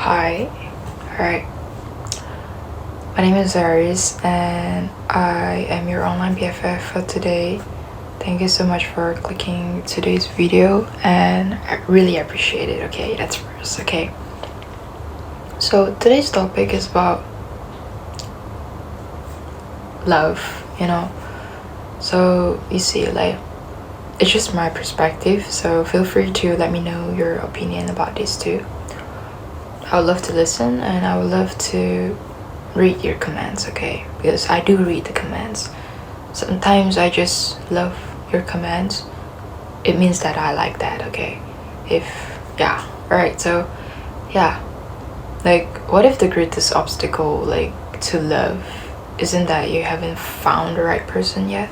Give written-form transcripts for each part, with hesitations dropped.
Hi, alright. My name is Aries and I am your online BFF for today. Thank you so much for clicking today's video and I really appreciate it, okay? That's first, okay? So today's topic is about love, So you see, like, it's just my perspective, so feel free to let me know your opinion about this too. I would love to listen and I would love to read your comments, okay? Because I do read the comments. Sometimes I just love your comments. It means that I like that, okay? Alright, so yeah. Like, what if the greatest obstacle, like, to love isn't that you haven't found the right person yet?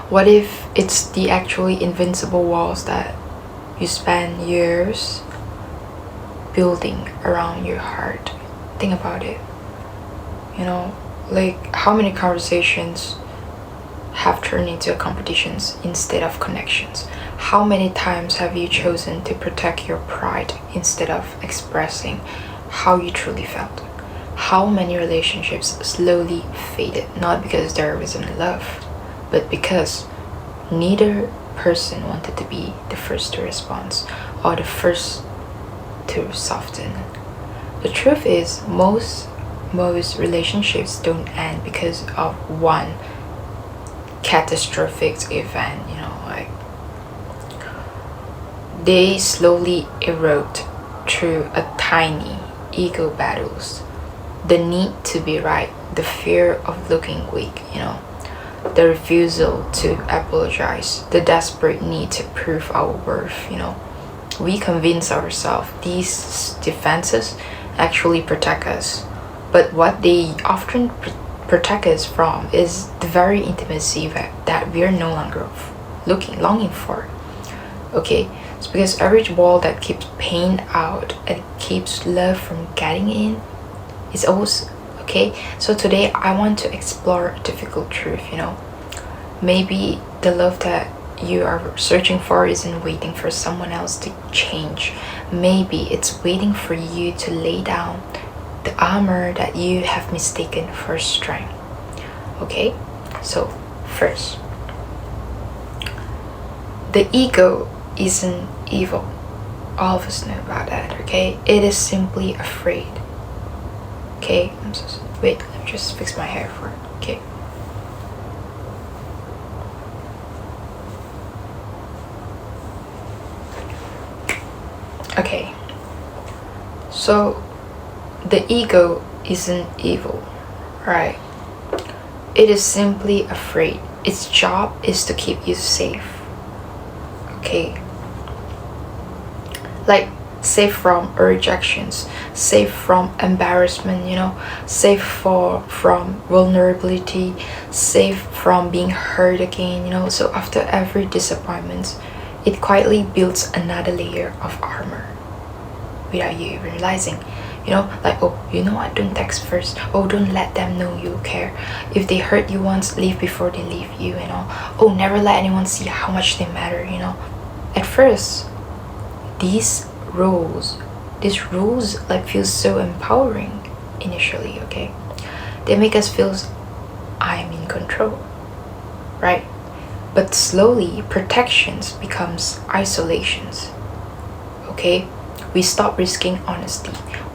What if it's the actually invincible walls that you spend years building around your heart? Think about it. Like, how many conversations have turned into competitions instead of connections? How many times have you chosen to protect your pride instead of expressing how you truly felt? How many relationships slowly faded, not because there wasn't love, but because neither person wanted to be the first to respond or the first to soften. The truth is, most relationships don't end because of one catastrophic event, like they slowly erode through a tiny ego battles. The need to be right, the fear of looking weak, the refusal to apologize, the desperate need to prove our worth, We convince ourselves these defenses actually protect us, but what they often protect us from is the very intimacy that we are no longer longing for. Okay, it's because every wall that keeps pain out and keeps love from getting in is always okay. So today I want to explore a difficult truth. Maybe the love that you are searching for isn't waiting for someone else to change. Maybe it's waiting for you to lay down the armor that you have mistaken for strength. Okay, so first, the ego isn't evil. All of us know about that, okay? It is simply afraid. Okay, wait, let me just fix my hair for it. Okay. Okay, so the ego isn't evil, right? It is simply afraid. Its job is to keep you safe. Okay, like safe from rejections, safe from embarrassment, safe from vulnerability, safe from being hurt again, So after every disappointment, it quietly builds another layer of armor without you even realizing. Like, oh, what, don't text first. Oh, don't let them know you care. If they hurt you once, leave before they leave you, Oh, never let anyone see how much they matter, At first, these rules like feel so empowering initially, okay? They make us feel I'm in control, right? But slowly, protections becomes isolations, okay? We stop risking honesty.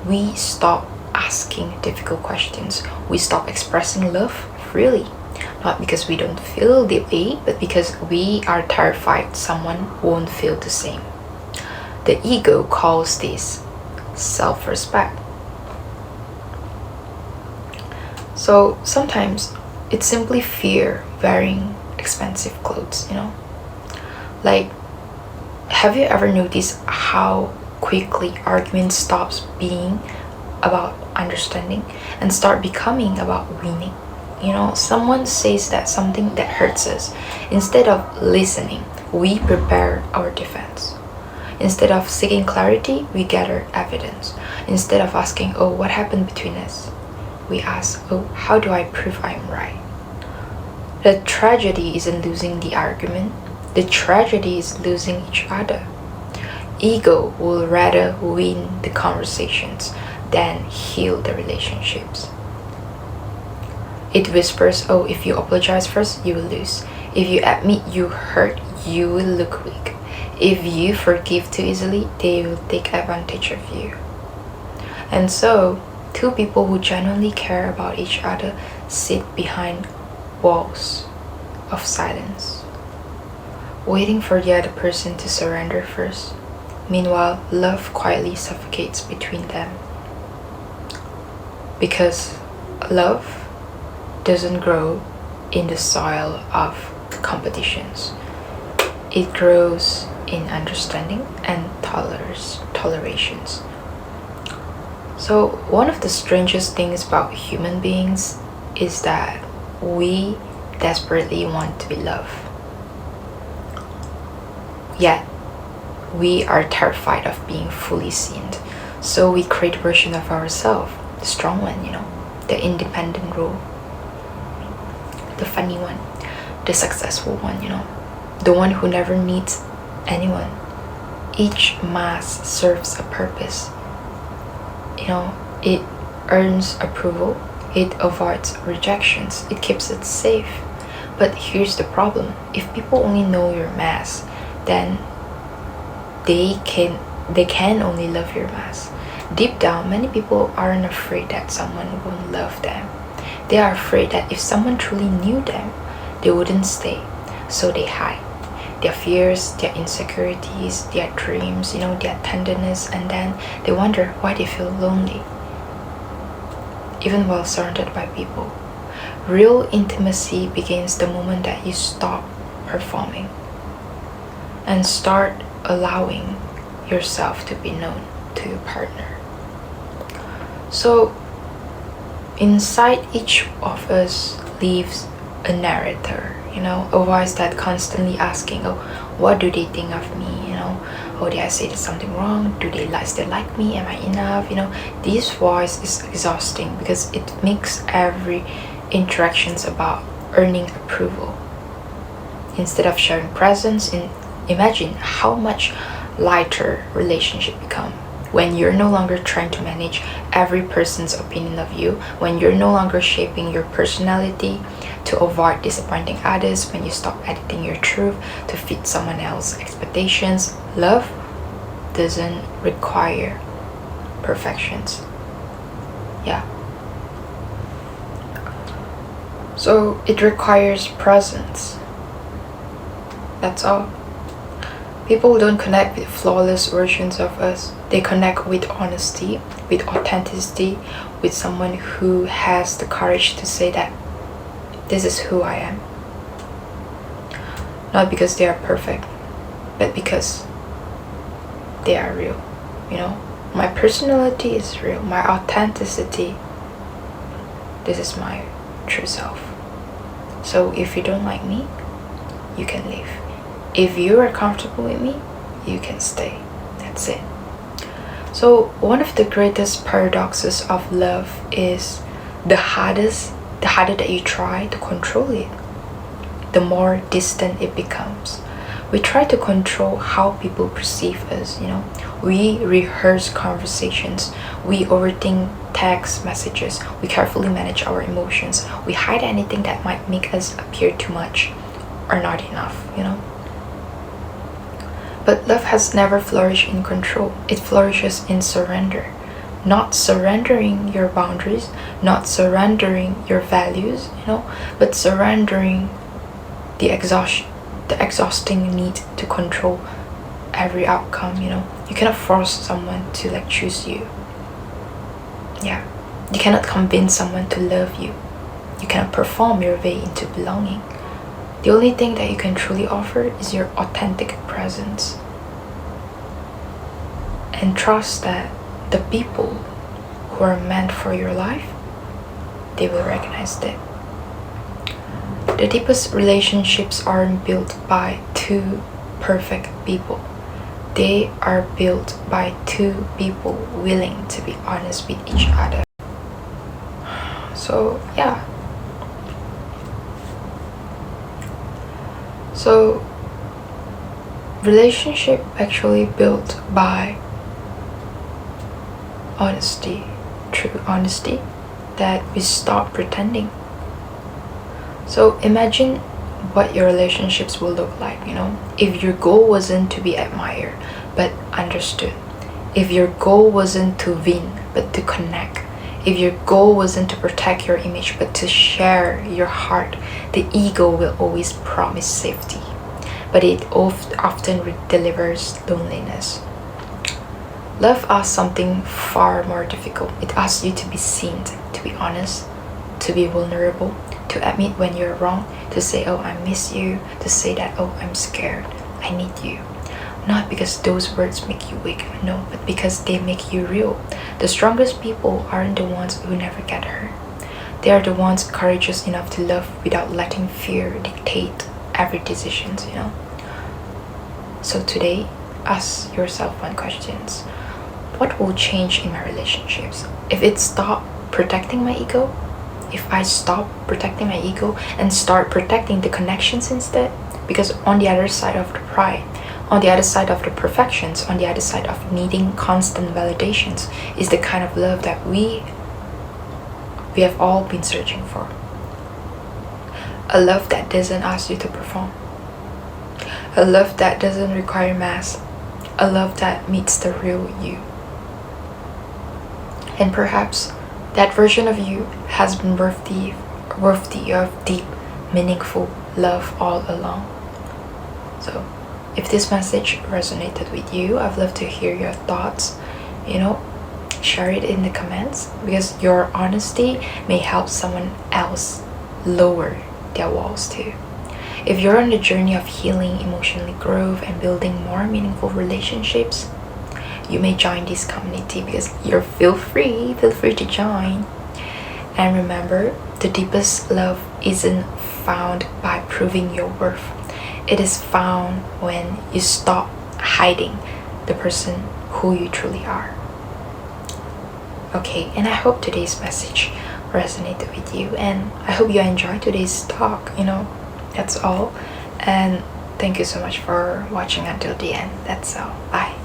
We stop asking difficult questions. We stop expressing love freely. Not because we don't feel deeply, but because we are terrified someone won't feel the same. The ego calls this self-respect. So sometimes it's simply fear wearing expensive clothes, Like, have you ever noticed how quickly argument stops being about understanding and start becoming about winning? Someone says that something that hurts us. Instead of listening, we prepare our defense. Instead of seeking clarity, we gather evidence. Instead of asking, oh, what happened between us, we ask, oh, how do I prove I'm right? The tragedy isn't losing the argument. The tragedy is losing each other. Ego will rather win the conversations than heal the relationships. It whispers, oh, if you apologize first, you will lose. If you admit you hurt, you will look weak. If you forgive too easily, they will take advantage of you. And so, two people who genuinely care about each other sit behind walls of silence, waiting for the other person to surrender first. Meanwhile, love quietly suffocates between them. Because love doesn't grow in the soil of competitions. It grows in understanding and tolerations. So one of the strangest things about human beings is that we desperately want to be loved. Yet we are terrified of being fully seen. So we create a version of ourselves, the strong one, the independent role, the funny one, the successful one, the one who never needs anyone. Each mask serves a purpose. It earns approval, it avoids rejections, it keeps it safe. But here's the problem: if people only know your mask, then they can only love your mask. Deep down, many people aren't afraid that someone won't love them. They are afraid that if someone truly knew them, they wouldn't stay. So they hide their fears, their insecurities, their dreams, their tenderness, and then they wonder why they feel lonely, even while surrounded by people. Real intimacy begins the moment that you stop performing and start allowing yourself to be known to your partner. So inside each of us lives a narrator, a voice that constantly asking, oh, what do they think of me? Oh, did I say something wrong? Do they still like me? Am I enough? This voice is exhausting because it makes every interactions about earning approval instead of sharing presence. Imagine how much lighter relationship become when you're no longer trying to manage every person's opinion of you, when you're no longer shaping your personality to avoid disappointing others, when you stop editing your truth to fit someone else's expectations. Love doesn't require perfections. Yeah. So it requires presence. That's all. People don't connect with flawless versions of us. They connect with honesty, with authenticity, with someone who has the courage to say that this is who I am. Not because they are perfect, but because they are real. My personality is real. My authenticity, this is my true self. So if you don't like me, you can leave. If you are comfortable with me, you can stay. That's it. So one of the greatest paradoxes of love is the harder that you try to control it, the more distant it becomes. We try to control how people perceive us, We rehearse conversations. We overthink text messages. We carefully manage our emotions. We hide anything that might make us appear too much or not enough, But love has never flourished in control. It flourishes in surrender. Not surrendering your boundaries, not surrendering your values, but surrendering the exhausting need to control every outcome, You cannot force someone to choose you. Yeah. You cannot convince someone to love you. You cannot perform your way into belonging. The only thing that you can truly offer is your authentic presence. And trust that the people who are meant for your life, they will recognize that. The deepest relationships aren't built by two perfect people. They are built by two people willing to be honest with each other. So, yeah. So, Relationship actually built by honesty, true honesty, that we stop pretending. So imagine what your relationships will look like, if your goal wasn't to be admired but understood, if your goal wasn't to win but to connect, if your goal wasn't to protect your image but to share your heart, the ego will always promise safety, but it often delivers loneliness. Love asks something far more difficult. It asks you to be seen, to be honest, to be vulnerable, to admit when you're wrong, to say, oh, I miss you, to say that, oh, I'm scared, I need you. Not because those words make you weak, no, but because they make you real. The strongest people aren't the ones who never get hurt. They are the ones courageous enough to love without letting fear dictate every decision, So today, ask yourself one question. What will change in my relationships? If it stops protecting my ego, if I stop protecting my ego and start protecting the connections instead, because on the other side of the pride, on the other side of the perfections, on the other side of needing constant validations is the kind of love that we have all been searching for. A love that doesn't ask you to perform. A love that doesn't require masks. A love that meets the real you. And perhaps that version of you has been worthy of deep, meaningful love all along. So, if this message resonated with you, I'd love to hear your thoughts. Share it in the comments, because your honesty may help someone else lower their walls too. If you're on the journey of healing, emotionally growth, and building more meaningful relationships, you may join this community, because feel free to join. And remember, the deepest love isn't found by proving your worth. It is found when you stop hiding the person who you truly are. Okay, and I hope today's message resonated with you, and I hope you enjoyed today's talk. That's all. And thank you so much for watching until the end. That's all. Bye.